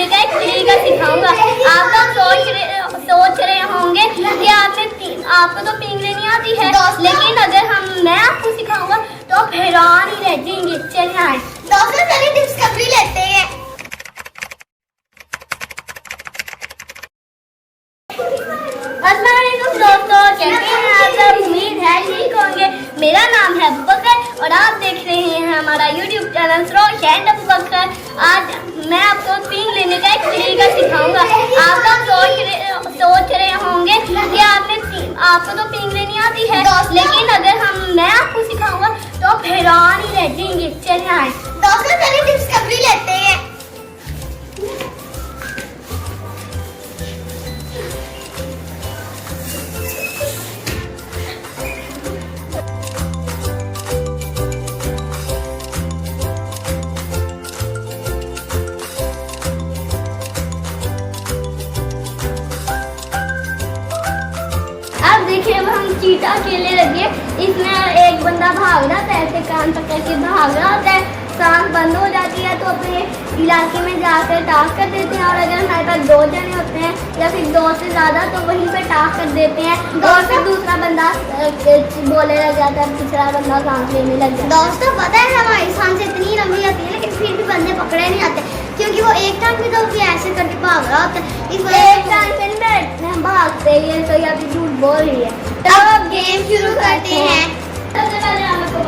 लेने का एक तरीका सिखाऊंगा। आप लोग सोच रहे होंगे कि आपको तो पिंगले नहीं आती है, लेकिन अगर मैं आपको सिखाऊंगा तो आप हैरान ही रह जाएंगे। चलिए आए दोस्तों, चलिए डिस्कवरी लेते हैं। अस्सलामुअलैकुम दोस्तों, कैसे हैं आप सब? उम्मीद है ठीक होंगे। मेरा नाम है अबू बकर और आप देख रहे हैं हमारा YouTube channel Sarosh and Abu Bakar. आज मैं आपको पिंग लेने का एक तरीका सिखाऊंगा। आप लोग सोच रहे होंगे कि आपको तो पिंग लेनी आती है, लेकिन अगर मैं आपको सिखाऊंगा तो आप हैरान ही रह जाएंगे। चलिए आए दोस्तों, चलिए डिस्कवरी लेते हैं। अब देखिए, अब हम चीटा खेलने लगे। इसमें एक बंदा भाग रहा था, ऐसे कान पकड़ के भाग रहा होता है। सांस बंद हो जाती है तो अपने इलाके में जाकर टास्क कर देते हैं, और अगर हमारे पास 2 जने होते हैं या फिर 2 से ज़्यादा तो वहीं पे टास्क कर देते हैं, और फिर दूसरा बंदा बोलने लग जाता है, तीसरा बंदा सांस लेने लग जाता है। दोस्तों, पता है हमारी सांस इतनी लंबी होती है, लेकिन फिर भी बंदे पकड़े नहीं आते, क्योंकि वो एक टांग पे तो ऐसे करके भाग रहा होता है। इस वजह एक टाइम पे बैठते हैं, भागते हैं, तो या फिर झूठ बोल रही है। तो अब गेम शुरू करते हैं। सबसे पहले आपको